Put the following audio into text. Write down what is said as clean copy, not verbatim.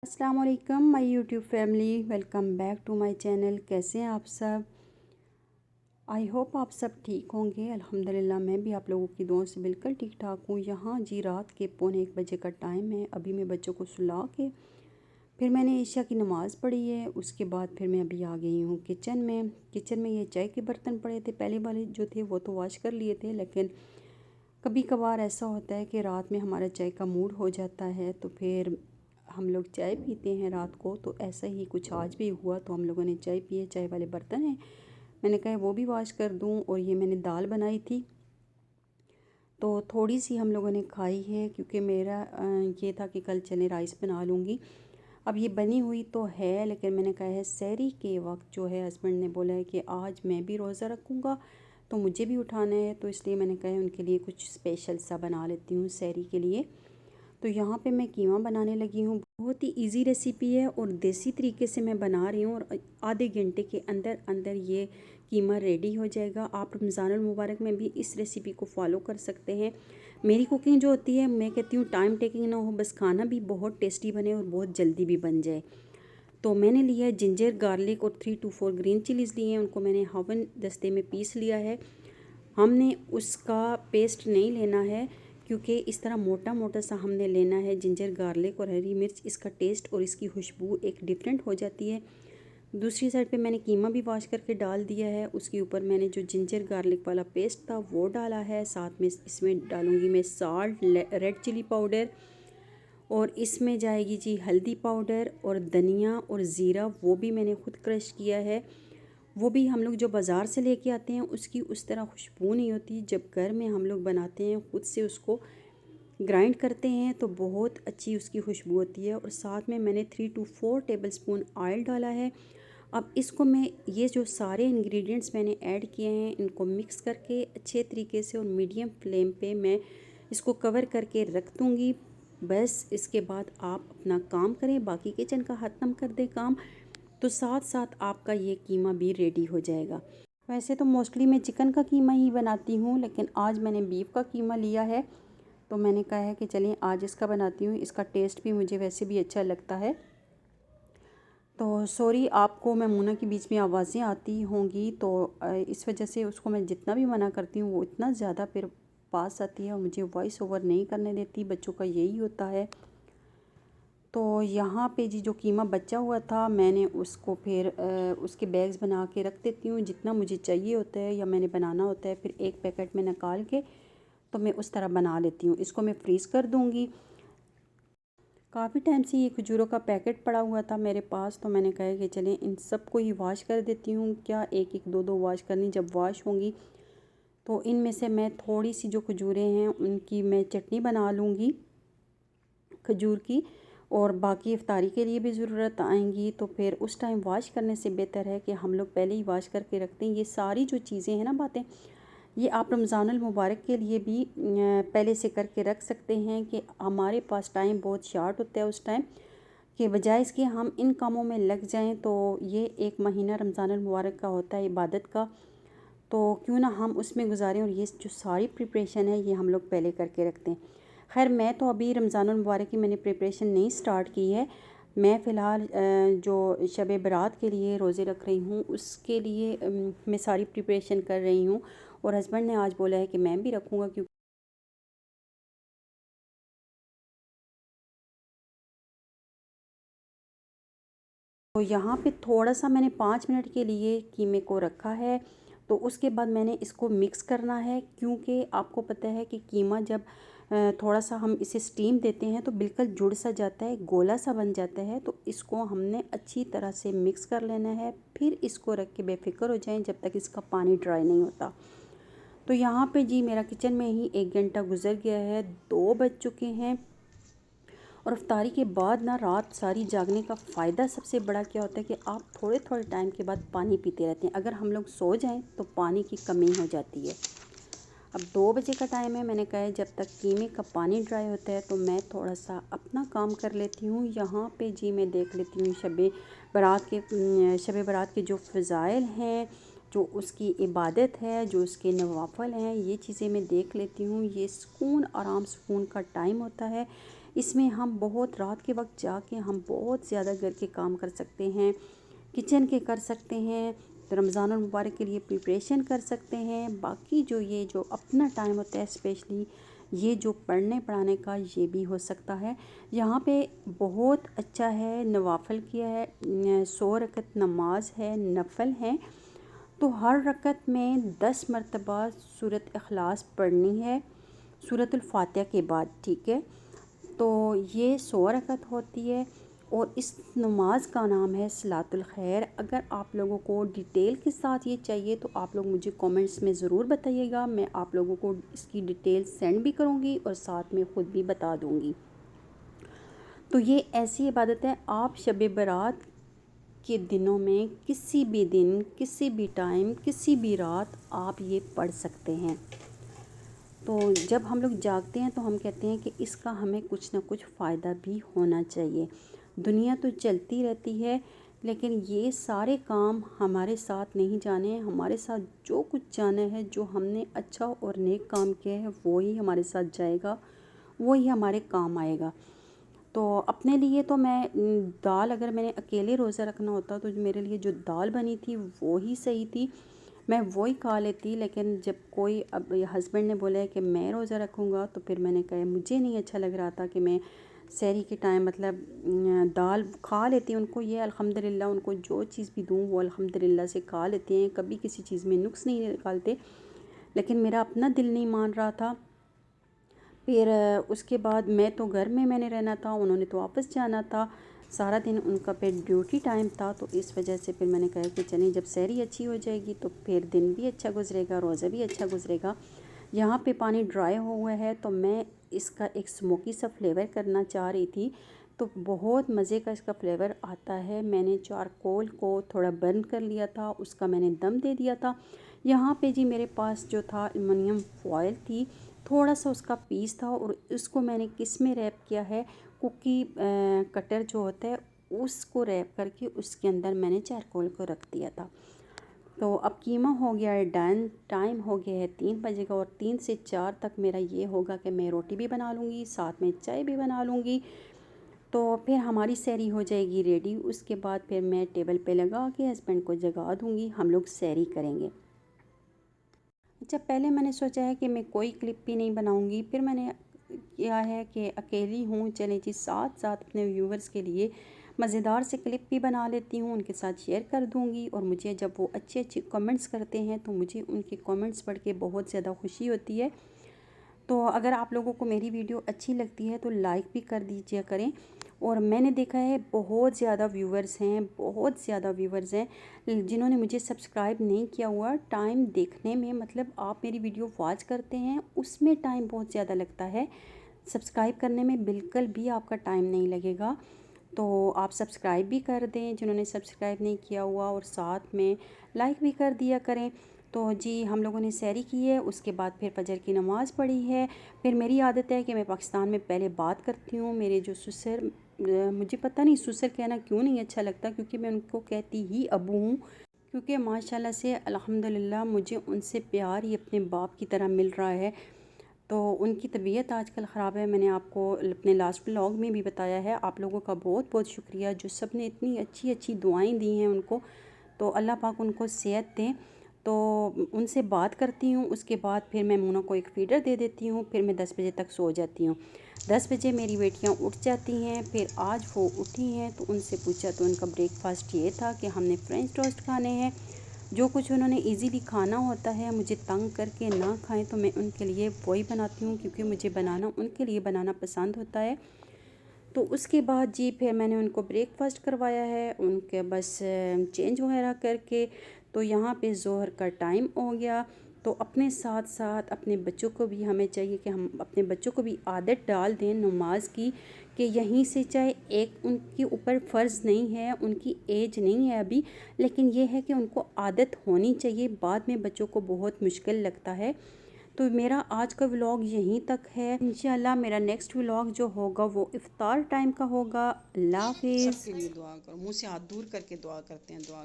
अस्सलाम वालेकुम my YouTube family, welcome back to my channel. कैसे हैं आप सब? आई होप आप सब ठीक होंगे। अल्हम्दुलिल्लाह मैं भी आप लोगों की दुआओं से बिल्कुल ठीक ठाक हूँ। यहाँ जी रात के 1:45 का टाइम है। अभी मैं बच्चों को सुला के फिर मैंने ईशा की नमाज़ पढ़ी है। उसके बाद फिर मैं अभी आ गई हूँ किचन में ये चाय के बर्तन पड़े थे, पहले वाले जो थे वो तो वॉश कर लिए थे, लेकिन कभी कभार ऐसा होता है कि रात में हमारा चाय का मूड हो जाता है तो फिर हम लोग चाय पीते हैं रात को। तो ऐसा ही कुछ आज भी हुआ, तो हम लोगों ने चाय पी है। चाय वाले बर्तन हैं, मैंने कहा वो भी वॉश कर दूं। और ये मैंने दाल बनाई थी तो थोड़ी सी हम लोगों ने खाई है, क्योंकि मेरा ये था कि कल चने राइस बना लूँगी। अब ये बनी हुई तो है, लेकिन मैंने कहा है सहरी के वक्त जो है हस्बैंड ने बोला है कि आज मैं भी रोज़ा रखूँगा तो मुझे भी उठाना है, तो इसलिए मैंने कहा है उनके लिए कुछ स्पेशल सा बना लेती हूँ सहरी के लिए। तो यहाँ पे मैं कीमा बनाने लगी हूँ। बहुत ही इजी रेसिपी है और देसी तरीके से मैं बना रही हूँ, और आधे घंटे के अंदर अंदर ये कीमा रेडी हो जाएगा। आप रमज़ानुल मुबारक में भी इस रेसिपी को फॉलो कर सकते हैं। मेरी कुकिंग जो होती है, मैं कहती हूँ टाइम टेकिंग ना हो, बस खाना भी बहुत टेस्टी बने और बहुत जल्दी भी बन जाए। तो मैंने लिया है जिंजर गार्लिक और 3 to 4 ग्रीन चिलीज़ लिए हैं। उनको मैंने हवन दस्ते में पीस लिया है। हमने उसका पेस्ट नहीं लेना है, क्योंकि इस तरह मोटा मोटा सा हमने लेना है। जिंजर गार्लिक और हरी मिर्च, इसका टेस्ट और इसकी खुशबू एक डिफरेंट हो जाती है। दूसरी साइड पे मैंने कीमा भी वॉश करके डाल दिया है। उसके ऊपर मैंने जो जिंजर गार्लिक वाला पेस्ट था वो डाला है। साथ में इसमें डालूँगी मैं साल्ट, रेड चिली पाउडर, और इसमें जाएगी जी हल्दी पाउडर और धनिया और ज़ीरा, वो भी मैंने खुद क्रश किया है। वो भी हम लोग जो बाज़ार से लेके आते हैं उसकी उस तरह खुशबू नहीं होती। जब घर में हम लोग बनाते हैं, खुद से उसको ग्राइंड करते हैं, तो बहुत अच्छी उसकी खुशबू होती है। और साथ में मैंने 3 to 4 टेबलस्पून ऑयल डाला है। अब इसको मैं, ये जो सारे इंग्रेडिएंट्स मैंने ऐड किए हैं, इनको मिक्स करके अच्छे तरीके से और मीडियम फ्लेम पे मैं इसको कवर करके रख दूँगी। बस इसके बाद आप अपना काम करें, बाकी किचन का ख़त्म कर दें काम, तो साथ साथ आपका ये कीमा भी रेडी हो जाएगा। वैसे तो मोस्टली मैं चिकन का कीमा ही बनाती हूँ, लेकिन आज मैंने बीफ का कीमा लिया है, तो मैंने कहा है कि चलिए आज इसका बनाती हूँ। इसका टेस्ट भी मुझे वैसे भी अच्छा लगता है। तो सॉरी, आपको मैं मुन्ना की बीच में आवाज़ें आती होंगी, तो इस वजह से उसको मैं जितना भी मना करती हूँ वो इतना ज़्यादा फिर पास आती है और मुझे वॉइस ओवर नहीं करने देती। बच्चों का यही होता है। तो यहाँ पे जी जो कीमा बचा हुआ था, मैंने उसको फिर उसके बैग्स बना के रख देती हूँ। जितना मुझे चाहिए होता है या मैंने बनाना होता है, फिर एक पैकेट में निकाल के तो मैं उस तरह बना लेती हूँ। इसको मैं फ्रीज़ कर दूँगी। काफ़ी टाइम से ये खजूरों का पैकेट पड़ा हुआ था मेरे पास, तो मैंने कहा कि चलें इन सबको ही वॉश कर देती हूँ। क्या एक एक दो दो वॉश करनी, जब वॉश होंगी तो इनमें से मैं थोड़ी सी जो खजूरें हैं उनकी मैं चटनी बना लूँगी खजूर की, और बाकी इफ्तारी के लिए भी ज़रूरत आएंगी। तो फिर उस टाइम वॉश करने से बेहतर है कि हम लोग पहले ही वॉश करके रखते हैं। ये सारी जो चीज़ें हैं ना, बातें, ये आप रमज़ानुल मुबारक के लिए भी पहले से करके रख सकते हैं, कि हमारे पास टाइम बहुत शार्ट होता है उस टाइम के बजाय इसके हम इन कामों में लग जाएं। तो ये एक महीना रमज़ानुल मुबारक का होता है इबादत का, तो क्यों ना हम उसमें गुजारें, और ये जो सारी प्रिपरेशन है ये हम लोग पहले करके रखते हैं। खैर मैं तो अभी रमज़ानुल मुबारक की मैंने प्रिपरेशन नहीं स्टार्ट की है। मैं फ़िलहाल जो शब बरात के लिए रोज़े रख रही हूँ उसके लिए मैं सारी प्रिपरेशन कर रही हूँ, और हस्बैंड ने आज बोला है कि मैं भी रखूँगा। क्योंकि तो यहाँ पे थोड़ा सा मैंने 5 मिनट के लिए कीमे को रखा है। तो उसके बाद मैंने इसको मिक्स करना है, क्योंकि आपको पता है कि कीमा जब थोड़ा सा हम इसे स्टीम देते हैं तो बिल्कुल जुड़ सा जाता है, गोला सा बन जाता है। तो इसको हमने अच्छी तरह से मिक्स कर लेना है। फिर इसको रख के बेफिक्र हो जाएं जब तक इसका पानी ड्राई नहीं होता। तो यहाँ पे जी मेरा किचन में ही 1 घंटा गुजर गया है, 2 बज चुके हैं। और अफ्तारी के बाद ना रात सारी जागने का फ़ायदा सबसे बड़ा क्या होता है कि आप थोड़े थोड़े टाइम के बाद पानी पीते रहते हैं। अगर हम लोग सो जाएं तो पानी की कमी हो जाती है। अब 2 बजे का टाइम है, मैंने कहा है जब तक कीमे का पानी ड्राई होता है तो मैं थोड़ा सा अपना काम कर लेती हूँ। यहाँ पे जी मैं देख लेती हूँ शब बारात के जो फ़ज़ाइल हैं, जो उसकी इबादत है, जो उसके नवाफ़िल हैं, ये चीज़ें मैं देख लेती हूँ। ये सुकून, आराम सुकून का टाइम होता है। इसमें हम बहुत रात के वक्त जाके हम बहुत ज़्यादा घर के काम कर सकते हैं, किचन के कर सकते हैं, तो रमज़ान मुबारक के लिए प्रिपरेशन कर सकते हैं। बाकी जो ये जो अपना टाइम होता है स्पेशली ये जो पढ़ने पढ़ाने का, ये भी हो सकता है। यहाँ पे बहुत अच्छा है, नवाफिल किया है, 100 रकत नमाज है, नफल है। तो हर रकत में 10 मरतबा सूरत इखलास पढ़नी है सूरतुल फातिहा के बाद, ठीक है। तो ये 100 रकत होती है और इस नमाज का नाम है सलातुल खैर। अगर आप लोगों को डिटेल के साथ ये चाहिए तो आप लोग मुझे कमेंट्स में ज़रूर बताइएगा, मैं आप लोगों को इसकी डिटेल सेंड भी करूँगी और साथ में ख़ुद भी बता दूँगी। तो ये ऐसी इबादत है, आप शब बारात के दिनों में किसी भी दिन, किसी भी टाइम, किसी भी रात आप ये पढ़ सकते हैं। तो जब हम लोग जागते हैं तो हम कहते हैं कि इसका हमें कुछ ना कुछ फ़ायदा भी होना चाहिए। दुनिया तो चलती रहती है, लेकिन ये सारे काम हमारे साथ नहीं जाने हैं। हमारे साथ जो कुछ जाना है, जो हमने अच्छा और नेक काम किया है, वो ही हमारे साथ जाएगा, वो ही हमारे काम आएगा। तो अपने लिए तो मैं दाल, अगर मैंने अकेले रोज़ा रखना होता तो मेरे लिए जो दाल बनी थी वो ही सही थी, मैं वही खा लेती। लेकिन जब कोई अब हस्बैंड ने बोला है कि मैं रोज़ा रखूँगा, तो फिर मैंने कहा मुझे नहीं अच्छा लग रहा था कि मैं सहरी के टाइम मतलब दाल खा लेती हूँ। उनको ये अल्हम्दुलिल्लाह, उनको जो चीज़ भी दूँ वो अल्हम्दुलिल्लाह से खा लेते हैं, कभी किसी चीज़ में नुक्स नहीं निकालते। लेकिन मेरा अपना दिल नहीं मान रहा था। फिर उसके बाद मैं तो घर में मैंने रहना था, उन्होंने तो वापस जाना था, सारा दिन उनका पे ड्यूटी टाइम था। तो इस वजह से फिर मैंने कहा कि चलिए जब सहरी अच्छी हो जाएगी तो फिर दिन भी अच्छा गुजरेगा, रोज़ा भी अच्छा गुजरेगा। यहाँ पे पानी ड्राई हो हुआ है तो मैं इसका एक स्मोकी सा फ्लेवर करना चाह रही थी, तो बहुत मज़े का इसका फ्लेवर आता है। मैंने चारकोल को थोड़ा बर्न कर लिया था, उसका मैंने दम दे दिया था। यहाँ पे जी मेरे पास जो था एल्युमिनियम फॉयल थी, थोड़ा सा उसका पीस था और इसको मैंने किस में रैप किया है, कुकी कटर जो होता है उसको रैप करके उसके अंदर मैंने चारकोल को रख दिया था। तो अब कीमा हो गया है डन, टाइम हो गया है 3 बजे का, और 3 से 4 तक मेरा ये होगा कि मैं रोटी भी बना लूँगी, साथ में चाय भी बना लूँगी। तो फिर हमारी सहरी हो जाएगी रेडी। उसके बाद फिर मैं टेबल पे लगा के हस्बैंड को जगा दूँगी, हम लोग सहरी करेंगे। अच्छा, पहले मैंने सोचा है कि मैं कोई क्लिप भी नहीं बनाऊँगी, फिर मैंने किया है कि अकेली हूँ, चले जी साथ साथ अपने व्यूवर्स के लिए मज़ेदार से क्लिप भी बना लेती हूँ, उनके साथ शेयर कर दूँगी। और मुझे जब वो अच्छे अच्छे कमेंट्स करते हैं तो मुझे उनके कमेंट्स पढ़ के बहुत ज़्यादा खुशी होती है। तो अगर आप लोगों को मेरी वीडियो अच्छी लगती है तो लाइक भी कर दीजिए करें। और मैंने देखा है बहुत ज़्यादा व्यूवर्स हैं, बहुत ज़्यादा व्यूवर्स हैं जिन्होंने मुझे सब्सक्राइब नहीं किया हुआ। टाइम देखने में, मतलब आप मेरी वीडियो वॉच करते हैं उसमें टाइम बहुत ज़्यादा लगता है, सब्सक्राइब करने में बिल्कुल भी आपका टाइम नहीं लगेगा। तो आप सब्सक्राइब भी कर दें जिन्होंने सब्सक्राइब नहीं किया हुआ, और साथ में लाइक भी कर दिया करें। तो जी हम लोगों ने सहरी की है, उसके बाद फिर फजर की नमाज़ पढ़ी है। फिर मेरी आदत है कि मैं पाकिस्तान में पहले बात करती हूँ। मेरे जो ससुर, मुझे पता नहीं ससुर कहना क्यों नहीं अच्छा लगता, क्योंकि मैं उनको कहती ही अबू हूँ, क्योंकि माशाल्लाह से अल्हम्दुलिल्लाह मुझे उनसे प्यार ही अपने बाप की तरह मिल रहा है। तो उनकी तबीयत आजकल ख़राब है, मैंने आपको अपने लास्ट व्लॉग में भी बताया है। आप लोगों का बहुत बहुत शुक्रिया जो सब ने इतनी अच्छी अच्छी दुआएं दी हैं उनको, तो अल्लाह पाक उनको सेहत दें। तो उनसे बात करती हूँ, उसके बाद फिर मैं मूना को एक फ़ीडर दे देती हूँ, फिर मैं 10 बजे तक सो जाती हूँ। 10 बजे मेरी बेटियाँ उठ जाती हैं, फिर आज वो उठी हैं तो उनसे पूछा तो उनका ब्रेकफास्ट ये था कि हमने फ्रेंच टोस्ट खाने हैं। जो कुछ उन्होंने इजीली खाना होता है, मुझे तंग करके ना खाएं, तो मैं उनके लिए वही बनाती हूँ, क्योंकि मुझे बनाना उनके लिए बनाना पसंद होता है। तो उसके बाद जी फिर मैंने उनको ब्रेकफास्ट करवाया है, उनके बस चेंज वगैरह करके तो यहाँ पे ज़ोहर का टाइम हो गया। तो अपने साथ साथ अपने बच्चों को भी हमें चाहिए कि हम अपने बच्चों को भी आदत डाल दें नमाज की, कि यहीं से, चाहे एक उनके ऊपर फ़र्ज़ नहीं है, उनकी एज नहीं है अभी, लेकिन ये है कि उनको आदत होनी चाहिए, बाद में बच्चों को बहुत मुश्किल लगता है। तो मेरा आज का व्लॉग यहीं तक है। इंशाल्लाह मेरा नेक्स्ट व्लॉग जो होगा वो इफ्तार टाइम का होगा। अल्लाह हाफिज़। सबके लिए दुआ करो, मुँह से हाथ दूर करके दुआ करते हैं, दुआ